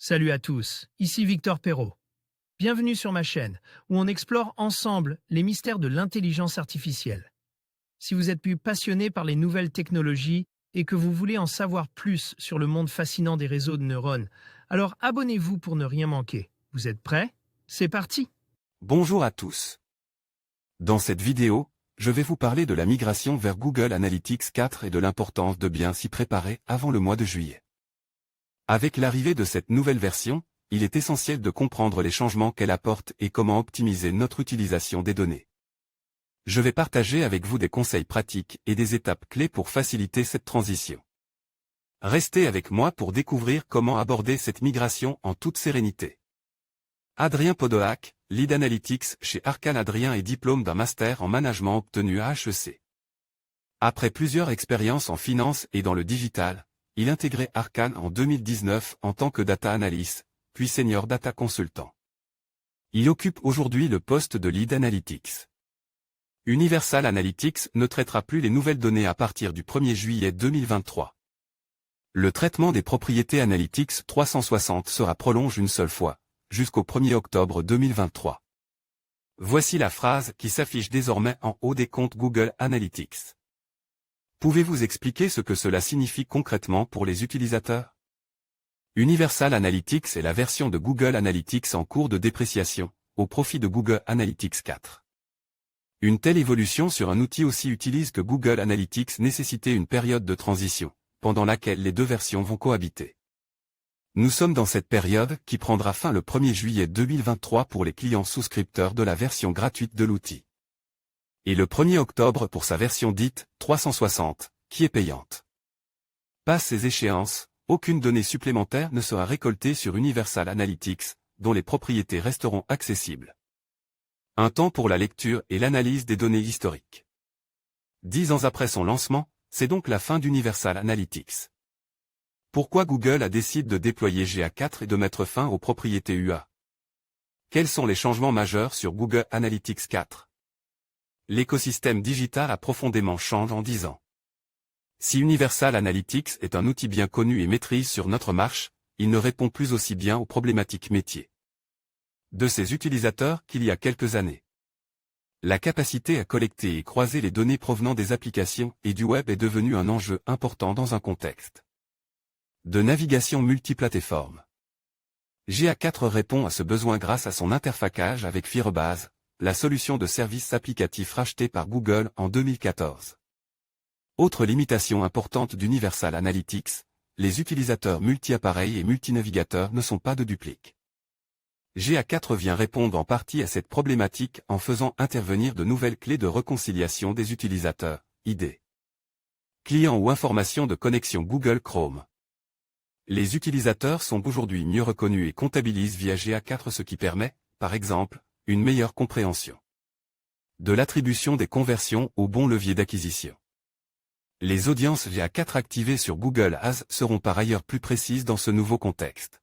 Salut à tous, ici Victor Perrault. Bienvenue sur ma chaîne, où on explore ensemble les mystères de l'intelligence artificielle. Si vous êtes plus passionné par les nouvelles technologies et que vous voulez en savoir plus sur le monde fascinant des réseaux de neurones, alors abonnez-vous pour ne rien manquer. Vous êtes prêts? C'est parti! Bonjour à tous. Dans cette vidéo, je vais vous parler de la migration vers Google Analytics 4 et de l'importance de bien s'y préparer avant le mois de juillet. Avec l'arrivée de cette nouvelle version, il est essentiel de comprendre les changements qu'elle apporte et comment optimiser notre utilisation des données. Je vais partager avec vous des conseils pratiques et des étapes clés pour faciliter cette transition. Restez avec moi pour découvrir comment aborder cette migration en toute sérénité. Adrien Podoak, Lead Analytics chez Arcane. Adrien est diplôme d'un master en management obtenu à HEC. Après plusieurs expériences en finance et dans le digital, il intégrait Arcane en 2019 en tant que data analyst, puis senior data consultant. Il occupe aujourd'hui le poste de Lead Analytics. Universal Analytics ne traitera plus les nouvelles données à partir du 1er juillet 2023. Le traitement des propriétés Analytics 360 sera prolongé une seule fois, jusqu'au 1er octobre 2023. Voici la phrase qui s'affiche désormais en haut des comptes Google Analytics. Pouvez-vous expliquer ce que cela signifie concrètement pour les utilisateurs? Universal Analytics est la version de Google Analytics en cours de dépréciation, au profit de Google Analytics 4. Une telle évolution sur un outil aussi utile que Google Analytics nécessitait une période de transition, pendant laquelle les deux versions vont cohabiter. Nous sommes dans cette période qui prendra fin le 1er juillet 2023 pour les clients souscripteurs de la version gratuite de l'outil. Et le 1er octobre pour sa version dite 360, qui est payante. Passe ces échéances, aucune donnée supplémentaire ne sera récoltée sur Universal Analytics, dont les propriétés resteront accessibles. Un temps pour la lecture et l'analyse des données historiques. 10 ans après son lancement, c'est donc la fin d'Universal Analytics. Pourquoi Google a décidé de déployer GA4 et de mettre fin aux propriétés UA? Quels sont les changements majeurs sur Google Analytics 4? L'écosystème digital a profondément changé en 10 ans. Si Universal Analytics est un outil bien connu et maîtrise sur notre marche, il ne répond plus aussi bien aux problématiques métiers de ses utilisateurs qu'il y a quelques années. La capacité à collecter et croiser les données provenant des applications et du web est devenue un enjeu important dans un contexte de navigation multiplateforme. GA4 répond à ce besoin grâce à son interfaçage avec Firebase, la solution de services applicatifs rachetée par Google en 2014. Autre limitation importante d'Universal Analytics, les utilisateurs multi-appareils et multinavigateurs ne sont pas de dupliques. GA4 vient répondre en partie à cette problématique en faisant intervenir de nouvelles clés de réconciliation des utilisateurs, ID. Clients ou informations de connexion Google Chrome. Les utilisateurs sont aujourd'hui mieux reconnus et comptabilisent via GA4 ce qui permet, par exemple, une meilleure compréhension de l'attribution des conversions au bon levier d'acquisition. Les audiences GA4 activées sur Google Ads seront par ailleurs plus précises dans ce nouveau contexte.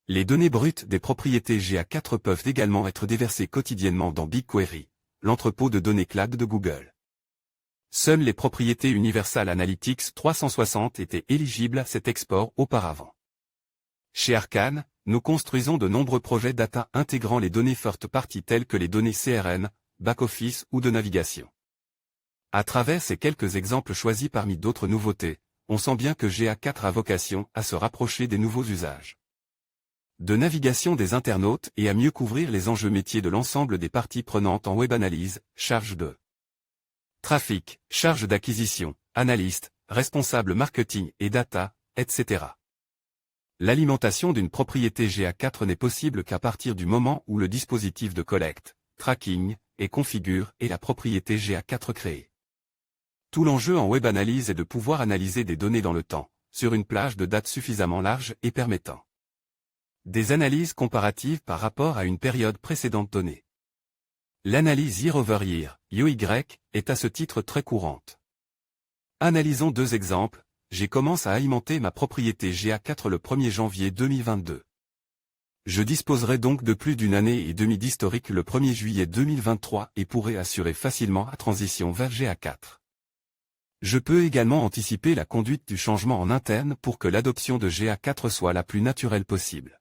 Les données brutes des propriétés GA4 peuvent également être déversées quotidiennement dans BigQuery, l'entrepôt de données cloud de Google. Seules les propriétés Universal Analytics 360 étaient éligibles à cet export auparavant. Chez Arcane, nous construisons de nombreux projets data intégrant les données first party telles que les données CRM, back-office ou de navigation. À travers ces quelques exemples choisis parmi d'autres nouveautés, on sent bien que GA4 a vocation à se rapprocher des nouveaux usages de navigation des internautes et à mieux couvrir les enjeux métiers de l'ensemble des parties prenantes en web analyse, charge de trafic, charge d'acquisition, analyste, responsable marketing et data, etc. L'alimentation d'une propriété GA4 n'est possible qu'à partir du moment où le dispositif de collecte, tracking, et configure est la propriété GA4 créée. Tout l'enjeu en web analyse est de pouvoir analyser des données dans le temps, sur une plage de dates suffisamment large et permettant des analyses comparatives par rapport à une période précédente donnée. L'analyse year-over-year, YoY, est à ce titre très courante. Analysons deux exemples. J'ai commencé à alimenter ma propriété GA4 le 1er janvier 2022. Je disposerai donc de plus d'une année et demie d'historique le 1er juillet 2023 et pourrai assurer facilement la transition vers GA4. Je peux également anticiper la conduite du changement en interne pour que l'adoption de GA4 soit la plus naturelle possible.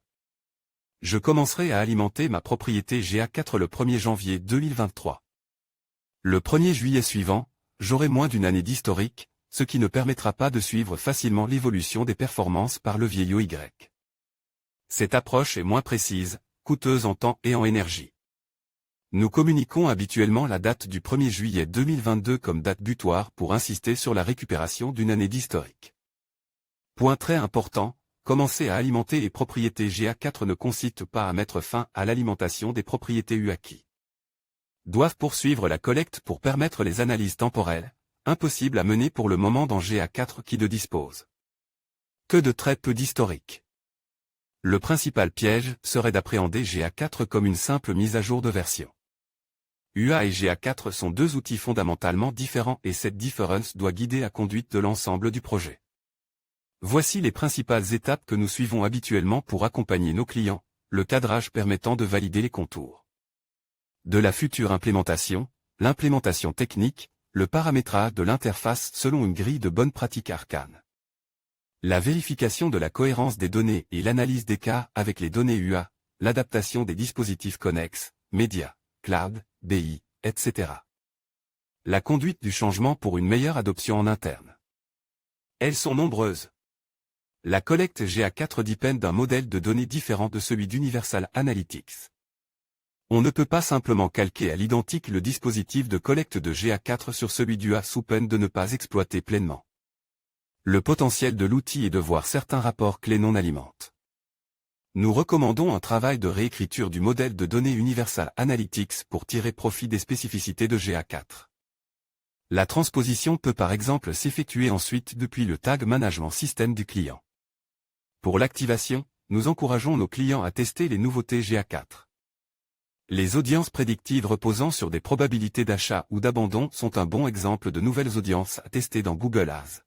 Je commencerai à alimenter ma propriété GA4 le 1er janvier 2023. Le 1er juillet suivant, j'aurai moins d'une année d'historique, ce qui ne permettra pas de suivre facilement l'évolution des performances par le vieillot Y. Cette approche est moins précise, coûteuse en temps et en énergie. Nous communiquons habituellement la date du 1er juillet 2022 comme date butoir pour insister sur la récupération d'une année d'historique. Point très important, commencer à alimenter les propriétés GA4 ne consiste pas à mettre fin à l'alimentation des propriétés UAKI. Doivent poursuivre la collecte pour permettre les analyses temporelles, impossibles à mener pour le moment dans GA4 qui ne dispose que de très peu d'historique. Le principal piège serait d'appréhender GA4 comme une simple mise à jour de version. UA et GA4 sont deux outils fondamentalement différents et cette différence doit guider la conduite de l'ensemble du projet. Voici les principales étapes que nous suivons habituellement pour accompagner nos clients, le cadrage permettant de valider les contours de la future implémentation, l'implémentation technique, le paramétrage de l'interface selon une grille de bonnes pratiques arcanes. La vérification de la cohérence des données et l'analyse des cas avec les données UA, l'adaptation des dispositifs connexes, médias, cloud, BI, etc. La conduite du changement pour une meilleure adoption en interne. Elles sont nombreuses. La collecte GA4 dépend d'un modèle de données différent de celui d'Universal Analytics. On ne peut pas simplement calquer à l'identique le dispositif de collecte de GA4 sur celui d'UA sous peine de ne pas exploiter pleinement le potentiel de l'outil et de voir certains rapports clés non alimentent. Nous recommandons un travail de réécriture du modèle de données Universal Analytics pour tirer profit des spécificités de GA4. La transposition peut par exemple s'effectuer ensuite depuis le Tag Management System du client. Pour l'activation, nous encourageons nos clients à tester les nouveautés GA4. Les audiences prédictives reposant sur des probabilités d'achat ou d'abandon sont un bon exemple de nouvelles audiences à tester dans Google Ads.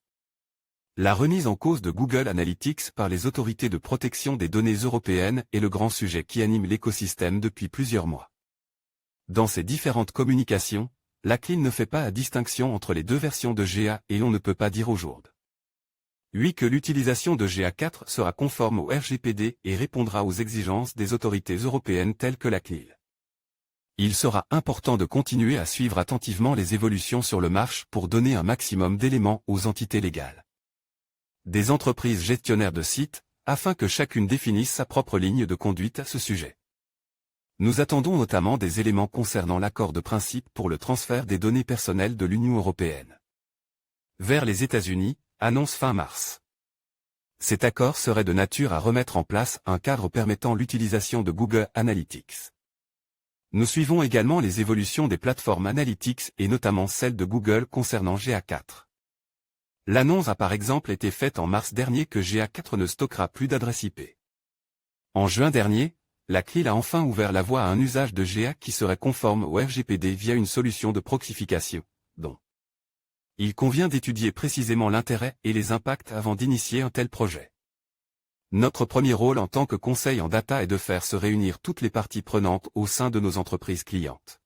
La remise en cause de Google Analytics par les autorités de protection des données européennes est le grand sujet qui anime l'écosystème depuis plusieurs mois. Dans ces différentes communications, la CNIL ne fait pas la distinction entre les deux versions de GA et on ne peut pas dire aujourd'hui que l'utilisation de GA4 sera conforme au RGPD et répondra aux exigences des autorités européennes telles que la CNIL. Il sera important de continuer à suivre attentivement les évolutions sur le marché pour donner un maximum d'éléments aux entités légales des entreprises gestionnaires de sites, afin que chacune définisse sa propre ligne de conduite à ce sujet. Nous attendons notamment des éléments concernant l'accord de principe pour le transfert des données personnelles de l'Union européenne vers les États-Unis, annonce fin mars. Cet accord serait de nature à remettre en place un cadre permettant l'utilisation de Google Analytics. Nous suivons également les évolutions des plateformes Analytics et notamment celle de Google concernant GA4. L'annonce a par exemple été faite en mars dernier que GA4 ne stockera plus d'adresses IP. En juin dernier, la CNIL a enfin ouvert la voie à un usage de GA qui serait conforme au RGPD via une solution de proxification, dont il convient d'étudier précisément l'intérêt et les impacts avant d'initier un tel projet. Notre premier rôle en tant que conseil en data est de faire se réunir toutes les parties prenantes au sein de nos entreprises clientes.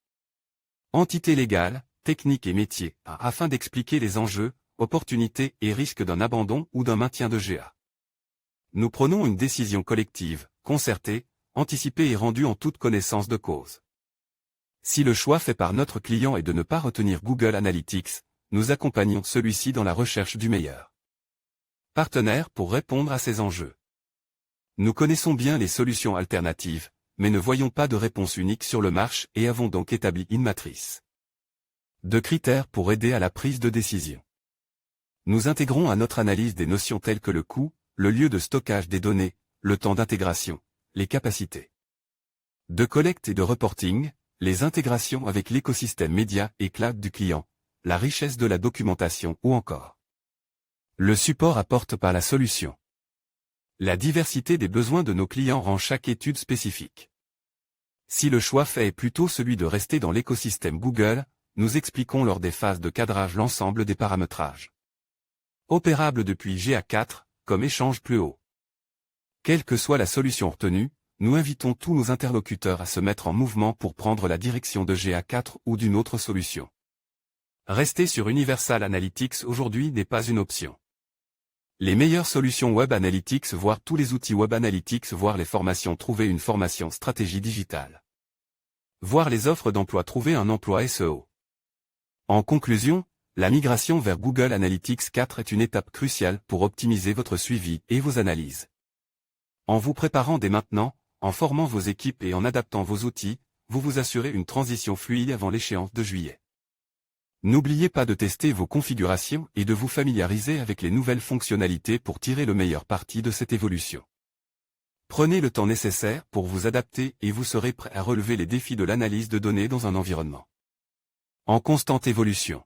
Entités légales, techniques et métiers, afin d'expliquer les enjeux, opportunités et risques d'un abandon ou d'un maintien de GA. Nous prenons une décision collective, concertée, anticipée et rendue en toute connaissance de cause. Si le choix fait par notre client est de ne pas retenir Google Analytics, nous accompagnons celui-ci dans la recherche du meilleur partenaire pour répondre à ces enjeux. Nous connaissons bien les solutions alternatives, mais ne voyons pas de réponse unique sur le marché et avons donc établi une matrice de critères pour aider à la prise de décision. Nous intégrons à notre analyse des notions telles que le coût, le lieu de stockage des données, le temps d'intégration, les capacités de collecte et de reporting, les intégrations avec l'écosystème média et cloud du client, la richesse de la documentation ou encore le support apporté par la solution. La diversité des besoins de nos clients rend chaque étude spécifique. Si le choix fait est plutôt celui de rester dans l'écosystème Google, nous expliquons lors des phases de cadrage l'ensemble des paramétrages opérables depuis GA4, comme échange plus haut. Quelle que soit la solution retenue, nous invitons tous nos interlocuteurs à se mettre en mouvement pour prendre la direction de GA4 ou d'une autre solution. Rester sur Universal Analytics aujourd'hui n'est pas une option. Les meilleures solutions Web Analytics, voire tous les outils Web Analytics, voire les formations, trouver une formation stratégie digitale. Voir les offres d'emploi, trouver un emploi SEO. En conclusion, la migration vers Google Analytics 4 est une étape cruciale pour optimiser votre suivi et vos analyses. En vous préparant dès maintenant, en formant vos équipes et en adaptant vos outils, vous vous assurez une transition fluide avant l'échéance de juillet. N'oubliez pas de tester vos configurations et de vous familiariser avec les nouvelles fonctionnalités pour tirer le meilleur parti de cette évolution. Prenez le temps nécessaire pour vous adapter et vous serez prêt à relever les défis de l'analyse de données dans un environnement en constante évolution.